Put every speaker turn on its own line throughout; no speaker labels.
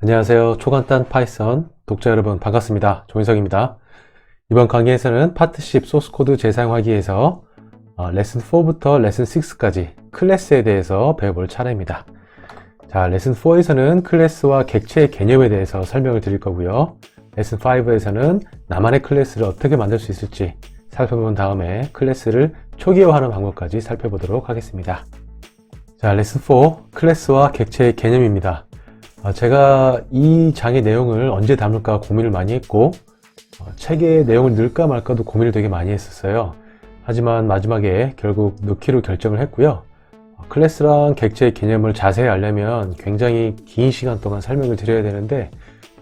안녕하세요. 초간단 파이썬 독자 여러분 반갑습니다. 조인석입니다. 이번 강의에서는 파트 10 소스코드 재사용하기에서 레슨 4부터 레슨 6까지 클래스에 대해서 배워볼 차례입니다. 자, 레슨 4에서는 클래스와 객체의 개념에 대해서 설명을 드릴 거고요. 레슨 5에서는 나만의 클래스를 어떻게 만들 수 있을지 살펴본 다음에 클래스를 초기화하는 방법까지 살펴보도록 하겠습니다. 자, 레슨 4 클래스와 객체의 개념입니다. 제가 이 장의 내용을 언제 담을까 고민을 많이 했고 책의 내용을 넣을까 말까도 고민을 되게 많이 했었어요. 하지만 마지막에 결국 넣기로 결정을 했고요. 클래스랑 객체의 개념을 자세히 알려면 굉장히 긴 시간 동안 설명을 드려야 되는데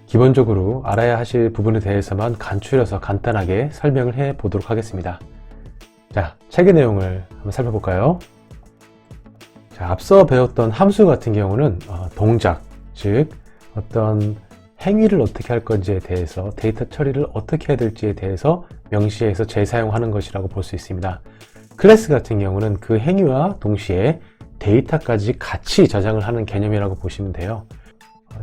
기본적으로 알아야 하실 부분에 대해서만 간추려서 간단하게 설명을 해 보도록 하겠습니다. 자, 책의 내용을 한번 살펴볼까요? 자, 앞서 배웠던 함수 같은 경우는 동작, 즉 어떤 행위를 어떻게 할 건지에 대해서 데이터 처리를 어떻게 해야 될지에 대해서 명시해서 재사용하는 것이라고 볼 수 있습니다. 클래스 같은 경우는 그 행위와 동시에 데이터까지 같이 저장을 하는 개념이라고 보시면 돼요.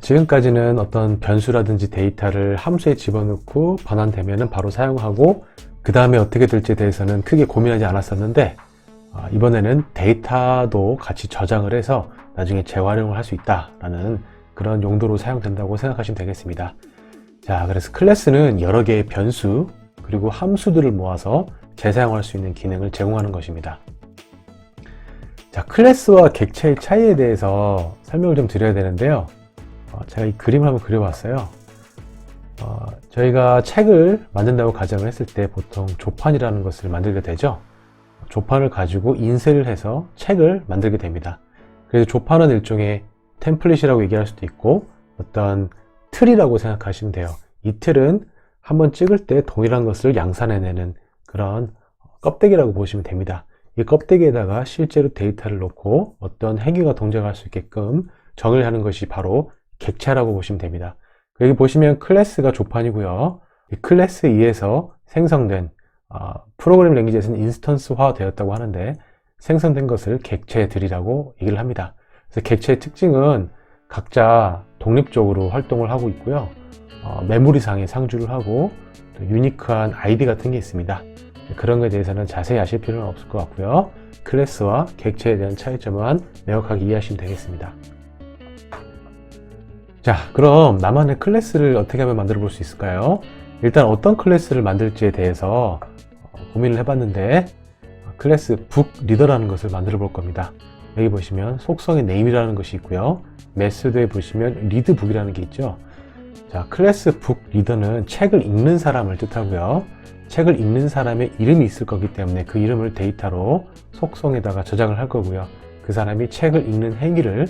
지금까지는 어떤 변수라든지 데이터를 함수에 집어넣고 반환되면 바로 사용하고 그 다음에 어떻게 될지에 대해서는 크게 고민하지 않았었는데 이번에는 데이터도 같이 저장을 해서 나중에 재활용을 할 수 있다라는 그런 용도로 사용된다고 생각하시면 되겠습니다. 자, 그래서 클래스는 여러 개의 변수 그리고 함수들을 모아서 재사용할 수 있는 기능을 제공하는 것입니다. 자, 클래스와 객체의 차이에 대해서 설명을 좀 드려야 되는데요. 제가 이 그림을 한번 그려봤어요. 저희가 책을 만든다고 가정을 했을 때 보통 조판이라는 것을 만들게 되죠. 조판을 가지고 인쇄를 해서 책을 만들게 됩니다. 그래서 조판은 일종의 템플릿이라고 얘기할 수도 있고 어떤 틀이라고 생각하시면 돼요. 이 틀은 한번 찍을 때 동일한 것을 양산해내는 그런 껍데기라고 보시면 됩니다. 이 껍데기에다가 실제로 데이터를 넣고 어떤 행위가 동작할 수 있게끔 정의를 하는 것이 바로 객체라고 보시면 됩니다. 여기 보시면 클래스가 조판이고요. 이 클래스에 의해서 생성된 프로그래밍 랭귀지에서는 인스턴스화 되었다고 하는데 생성된 것을 객체들이라고 얘기를 합니다. 그래서 객체의 특징은 각자 독립적으로 활동을 하고 있고요. 메모리상에 상주를 하고 또 유니크한 아이디 같은 게 있습니다. 그런 것에 대해서는 자세히 아실 필요는 없을 것 같고요. 클래스와 객체에 대한 차이점만 명확하게 이해하시면 되겠습니다. 자, 그럼 나만의 클래스를 어떻게 하면 만들어 볼 수 있을까요? 일단 어떤 클래스를 만들지에 대해서 고민을 해봤는데 클래스 북 리더라는 것을 만들어 볼 겁니다. 여기 보시면 속성의 name이라는 것이 있고요. 메소드에 보시면 readbook이라는 게 있죠. 자, 클래스 북 리더는 책을 읽는 사람을 뜻하고요. 책을 읽는 사람의 이름이 있을 거기 때문에 그 이름을 데이터로 속성에다가 저장을 할 거고요. 그 사람이 책을 읽는 행위를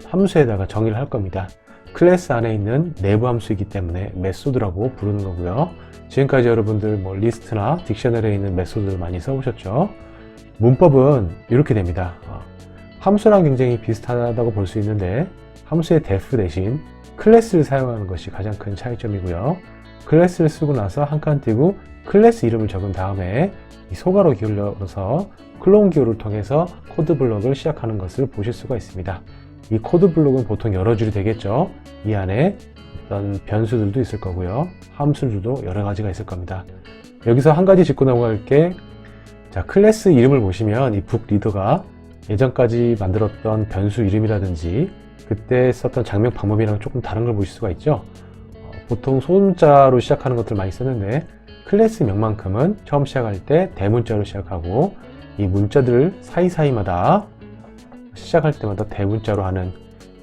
함수에다가 정의를 할 겁니다. 클래스 안에 있는 내부 함수이기 때문에 메소드라고 부르는 거고요. 지금까지 여러분들 리스트나 딕셔너리에 있는 메소드를 많이 써보셨죠? 문법은 이렇게 됩니다. 함수랑 굉장히 비슷하다고 볼 수 있는데 함수의 def 대신 클래스를 사용하는 것이 가장 큰 차이점이고요. 클래스를 쓰고 나서 한 칸 띄고 클래스 이름을 적은 다음에 이 소괄호 기호를 열어서 클론 기호를 통해서 코드 블록을 시작하는 것을 보실 수가 있습니다. 이 코드 블록은 보통 여러 줄이 되겠죠. 이 안에 어떤 변수들도 있을 거고요. 함수들도 여러 가지가 있을 겁니다. 여기서 한 가지 짚고 넘어갈 게 자, 클래스 이름을 보시면 이 북 리더가 예전까지 만들었던 변수 이름이라든지 그때 썼던 장명 방법이랑 조금 다른 걸 보실 수가 있죠. 보통 소문자로 시작하는 것들 많이 썼는데 클래스 명만큼은 처음 시작할 때 대문자로 시작하고 이 문자들 사이사이마다 시작할 때마다 대문자로 하는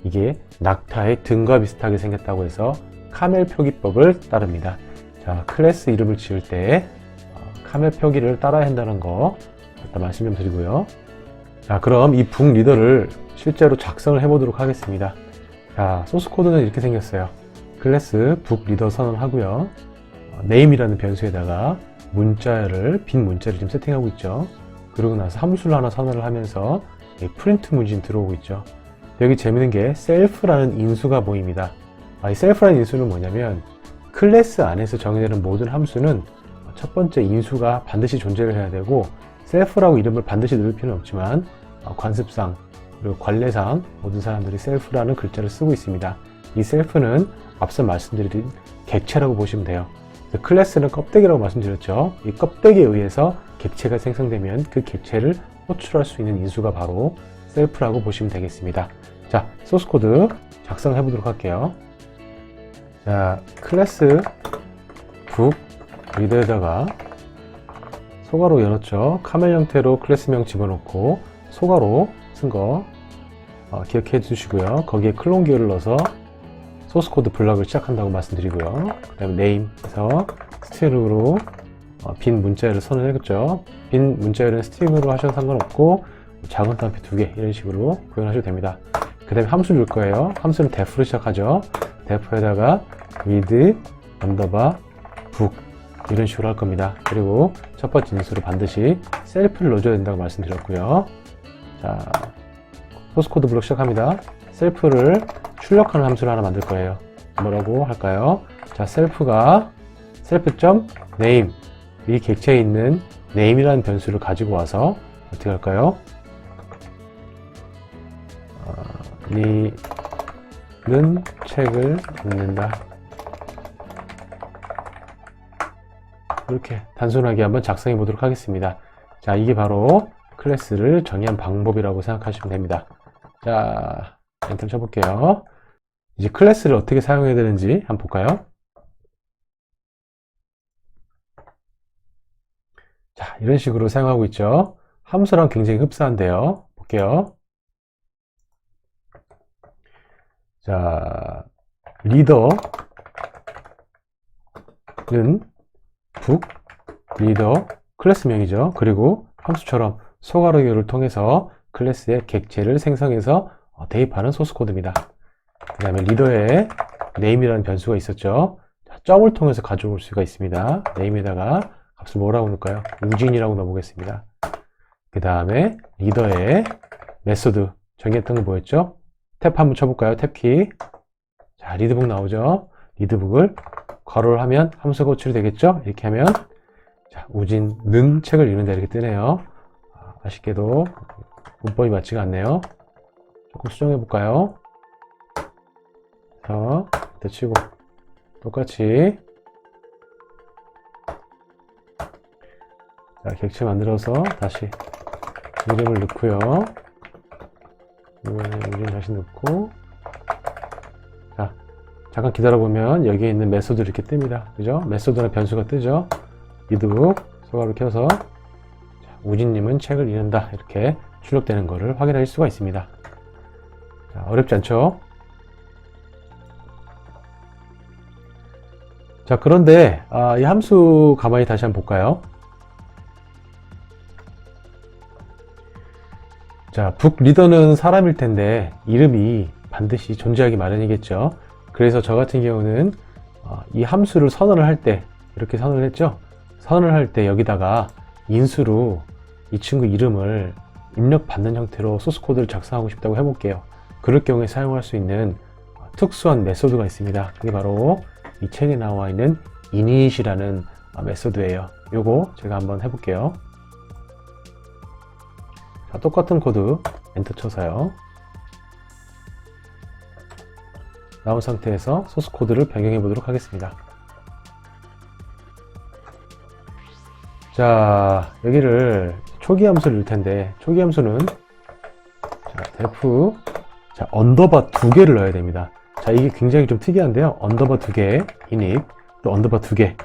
이게 낙타의 등과 비슷하게 생겼다고 해서 카멜 표기법을 따릅니다. 자, 클래스 이름을 지을 때 카멜 표기를 따라야 한다는 거 일단 말씀 좀 드리고요. 자, 그럼 이 북 리더를 실제로 작성을 해보도록 하겠습니다. 자, 소스 코드는 이렇게 생겼어요. 클래스 북 리더 선언하고요. name이라는 변수에다가 문자를 빈 문자를 지금 세팅하고 있죠. 그러고 나서 함수를 하나 선언을 하면서 프린트 문진 들어오고 있죠. 여기 재밌는 게 self라는 인수가 보입니다. 이 self라는 인수는 뭐냐면 클래스 안에서 정의되는 모든 함수는 첫 번째 인수가 반드시 존재를 해야 되고 self라고 이름을 반드시 넣을 필요는 없지만 관습상 그리고 관례상 모든 사람들이 self라는 글자를 쓰고 있습니다. 이 셀프는 앞서 말씀드린 객체라고 보시면 돼요. 클래스는 껍데기라고 말씀드렸죠. 이 껍데기에 의해서 객체가 생성되면 그 객체를 호출할 수 있는 인수가 바로 셀프라고 보시면 되겠습니다. 자, 소스 코드 작성해 보도록 할게요. 자, 클래스 북 리더에다가 소괄호 열었죠. 카멜 형태로 클래스명 집어넣고 소괄호 쓴 거 기억해 주시고요. 거기에 클론 기호를 넣어서 소스 코드 블럭을 시작한다고 말씀드리고요. 그 다음에 네임에서 스트링으로 빈 문자열을 선언했죠. 빈 문자열은 스트링으로 하셔도 상관없고 작은 따옴표 2개 이런 식으로 구현하셔도 됩니다. 그 다음에 함수 줄 거예요. 함수는 def로 시작하죠. def에다가 with 언더바 book 이런 식으로 할 겁니다. 그리고 첫 번째 인수로 반드시 셀프를 넣어줘야 된다고 말씀드렸고요. 자, 소스 코드 블록 시작합니다. 셀프를 출력하는 함수를 하나 만들 거예요. 뭐라고 할까요? 자, 셀프가 self.name 이 객체에 있는 name이라는 변수를 가지고 와서 어떻게 할까요? 니는 책을 읽는다. 이렇게 단순하게 한번 작성해 보도록 하겠습니다. 자, 이게 바로 클래스를 정의한 방법이라고 생각하시면 됩니다. 자, 엔터 쳐볼게요. 이제 클래스를 어떻게 사용해야 되는지 한번 볼까요? 자, 이런 식으로 사용하고 있죠. 함수랑 굉장히 흡사한데요. 볼게요. 자, 리더는 북 리더 클래스명이죠. 그리고 함수처럼 소괄호를 통해서 클래스의 객체를 생성해서 대입하는 소스 코드입니다. 그 다음에 리더에 name이라는 변수가 있었죠. 자, 점을 통해서 가져올 수가 있습니다. name에다가 값을 뭐라고 넣을까요? 우진이라고 넣어보겠습니다. 그 다음에 리더에 메소드 정의했던 거 뭐였죠? 탭 한번 쳐볼까요? 탭키. 자, 리드북 나오죠? 리드북을 괄호를 하면 함수가 호출이 되겠죠? 이렇게 하면 자, 우진는 책을 읽는다 이렇게 뜨네요. 아쉽게도 문법이 맞지가 않네요. 조금 수정해 볼까요? 자, 이따 치고 똑같이 자, 객체 만들어서 다시 이름을 넣고요. 이번에 우진 다시 넣고 자, 잠깐 기다려 보면 여기에 있는 메소드 이렇게 뜹니다. 그죠? 메소드나 변수가 뜨죠. 리드북 소괄호 켜서 자, 우진님은 책을 읽는다 이렇게 출력되는 것을 확인할 수가 있습니다. 자, 어렵지 않죠? 자, 그런데 이 함수 가만히 다시 한번 볼까요? 자, 북 리더는 사람일 텐데 이름이 반드시 존재하기 마련이겠죠. 그래서 저 같은 경우는 이 함수를 선언을 할 때 이렇게 선언을 했죠. 선언을 할 때 여기다가 인수로 이 친구 이름을 입력받는 형태로 소스 코드를 작성하고 싶다고 해볼게요. 그럴 경우에 사용할 수 있는 특수한 메소드가 있습니다. 그게 바로 이 책에 나와 있는 init이라는 메소드예요. 요거 제가 한번 해볼게요. 자, 똑같은 코드 엔터 쳐서요. 나온 상태에서 소스 코드를 변경해 보도록 하겠습니다. 자, 여기를 초기 함수를 넣을 텐데 초기 함수는 자, def 자, 언더바 2개를 넣어야 됩니다. 자, 이게 굉장히 좀 특이한데요. 언더바 2개 init 또 언더바 2개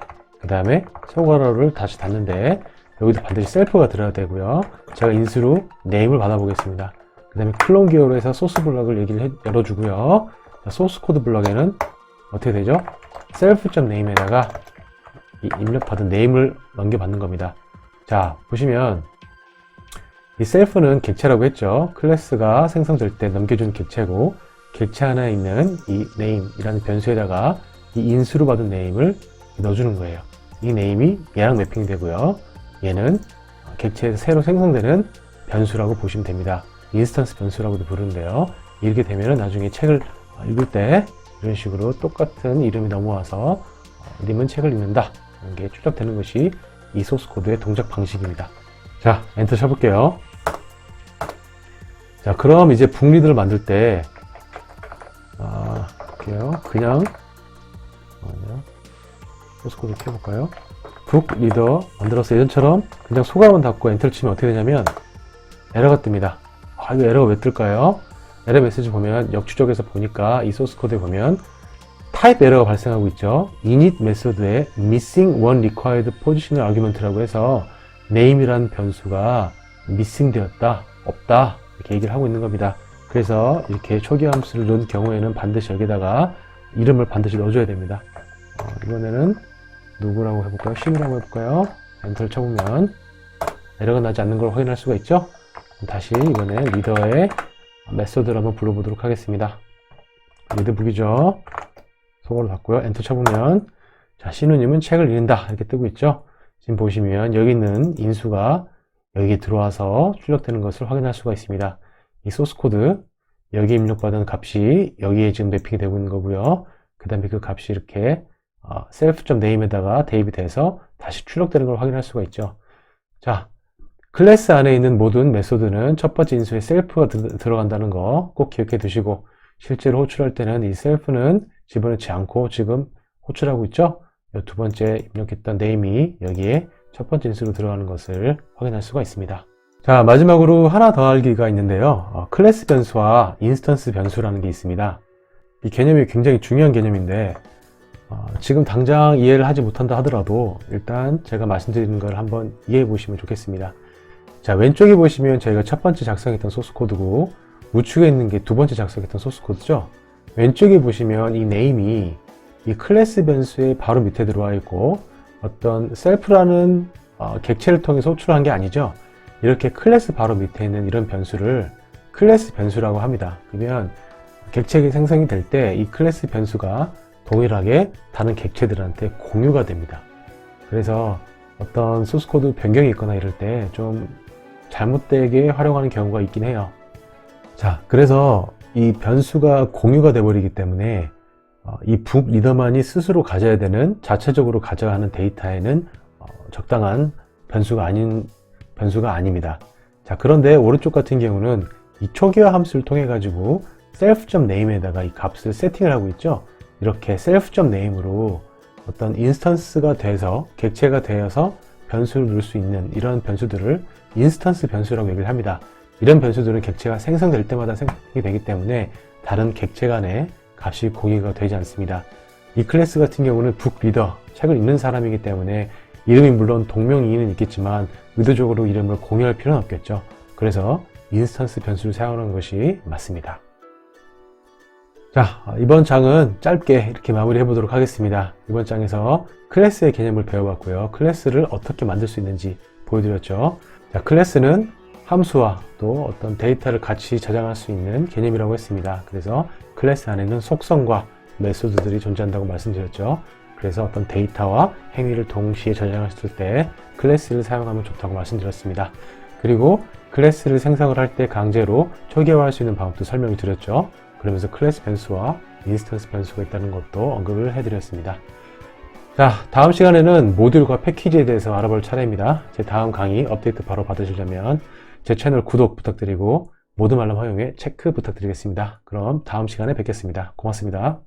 그 다음에 소괄호를 다시 닫는데 여기도 반드시 셀프가 들어야 되고요. 제가 인수로 name을 받아보겠습니다. 그 다음에 클론 기호로 해서 소스 블럭을 열어주고요. 자, 소스 코드 블럭에는 어떻게 되죠? self.name에다가 이 입력받은 name을 넘겨받는 겁니다. 자, 보시면 이 self는 객체라고 했죠. 클래스가 생성될 때 넘겨준 객체고 객체 하나에 있는 이 name이라는 변수에다가 이 인수로 받은 name을 넣어주는 거예요. 이 name이 얘랑 매핑이 되고요. 얘는 객체에서 새로 생성되는 변수라고 보시면 됩니다. 인스턴스 변수라고도 부르는데요. 이렇게 되면 나중에 책을 읽을 때 이런 식으로 똑같은 이름이 넘어와서 님은 책을 읽는다 이런 게 출력되는 것이 이 소스 코드의 동작 방식입니다. 자, 엔터 쳐볼게요. 자, 그럼 이제 북리드를 만들 때 볼게요. 그냥 소스 코드 켜볼까요? 북 리더 만들어서 예전처럼 그냥 소감은 닫고 엔터를 치면 어떻게 되냐면 에러가 뜹니다. 이거 에러가 왜 뜰까요? 에러 메시지 보면 역추적에서 보니까 이 소스 코드에 보면 타입 에러가 발생하고 있죠. init 메소드에 missing one required positional argument라고 해서 name이라는 변수가 missing 되었다, 없다 이렇게 얘기를 하고 있는 겁니다. 그래서 이렇게 초기 함수를 넣은 경우에는 반드시 여기다가 이름을 반드시 넣어줘야 됩니다. 이번에는 누구라고 해볼까요? 심이라고 해볼까요? 엔터를 쳐보면 에러가 나지 않는 걸 확인할 수가 있죠. 다시 이번에 리더의 메소드를 한번 불러보도록 하겠습니다. 리드북이죠. 속어로 닫고요. 엔터 쳐보면 자, 신우님은 책을 읽는다 이렇게 뜨고 있죠. 지금 보시면 여기 있는 인수가 여기에 들어와서 출력되는 것을 확인할 수가 있습니다. 이 소스 코드 여기에 입력받은 값이 여기에 지금 매핑이 되고 있는 거고요. 그 다음에 그 값이 이렇게 self.name에다가 대입이 돼서 다시 출력되는 걸 확인할 수가 있죠. 자, 클래스 안에 있는 모든 메소드는 첫 번째 인수에 self가 들어간다는 거 꼭 기억해 두시고, 실제로 호출할 때는 이 self는 집어넣지 않고 지금 호출하고 있죠. 두 번째 입력했던 name이 여기에 첫 번째 인수로 들어가는 것을 확인할 수가 있습니다. 자, 마지막으로 하나 더 알기가 있는데요. 클래스 변수와 인스턴스 변수라는 게 있습니다. 이 개념이 굉장히 중요한 개념인데 지금 당장 이해를 하지 못한다 하더라도 일단 제가 말씀드리는 걸 한번 이해해 보시면 좋겠습니다. 자, 왼쪽에 보시면 저희가 첫 번째 작성했던 소스 코드고 우측에 있는 게 두 번째 작성했던 소스 코드죠. 왼쪽에 보시면 이 name이 이 클래스 변수의 바로 밑에 들어와 있고 어떤 self라는 객체를 통해서 호출한 게 아니죠. 이렇게 클래스 바로 밑에 있는 이런 변수를 클래스 변수라고 합니다. 그러면 객체가 생성이 될 때 이 클래스 변수가 동일하게 다른 객체들한테 공유가 됩니다. 그래서 어떤 소스 코드 변경이 있거나 이럴 때 좀 잘못되게 활용하는 경우가 있긴 해요. 자, 그래서 이 변수가 공유가 돼 버리기 때문에 이 북 리더만이 스스로 가져야 되는, 자체적으로 가져야 하는 데이터에는 적당한 변수가 아닙니다. 자, 그런데 오른쪽 같은 경우는 이 초기화 함수를 통해 가지고 self.name에다가 이 값을 세팅을 하고 있죠. 이렇게 self.name으로 어떤 인스턴스가 돼서 객체가 되어서 변수를 넣을 수 있는 이런 변수들을 인스턴스 변수라고 얘기를 합니다. 이런 변수들은 객체가 생성될 때마다 생성이 되기 때문에 다른 객체 간의 값이 공유가 되지 않습니다. 이 클래스 같은 경우는 북 리더, 책을 읽는 사람이기 때문에 이름이 물론 동명이인은 있겠지만 의도적으로 이름을 공유할 필요는 없겠죠. 그래서 인스턴스 변수를 사용하는 것이 맞습니다. 자, 이번 장은 짧게 이렇게 마무리해 보도록 하겠습니다. 이번 장에서 클래스의 개념을 배워봤고요. 클래스를 어떻게 만들 수 있는지 보여드렸죠. 자, 클래스는 함수와 또 어떤 데이터를 같이 저장할 수 있는 개념이라고 했습니다. 그래서 클래스 안에는 속성과 메소드들이 존재한다고 말씀드렸죠. 그래서 어떤 데이터와 행위를 동시에 저장했을 때 클래스를 사용하면 좋다고 말씀드렸습니다. 그리고 클래스를 생성을 할 때 강제로 초기화할 수 있는 방법도 설명을 드렸죠. 그러면서 클래스 변수와 인스턴스 변수가 있다는 것도 언급을 해드렸습니다. 자, 다음 시간에는 모듈과 패키지에 대해서 알아볼 차례입니다. 제 다음 강의 업데이트 바로 받으시려면 제 채널 구독 부탁드리고 모든 알람 허용에 체크 부탁드리겠습니다. 그럼 다음 시간에 뵙겠습니다. 고맙습니다.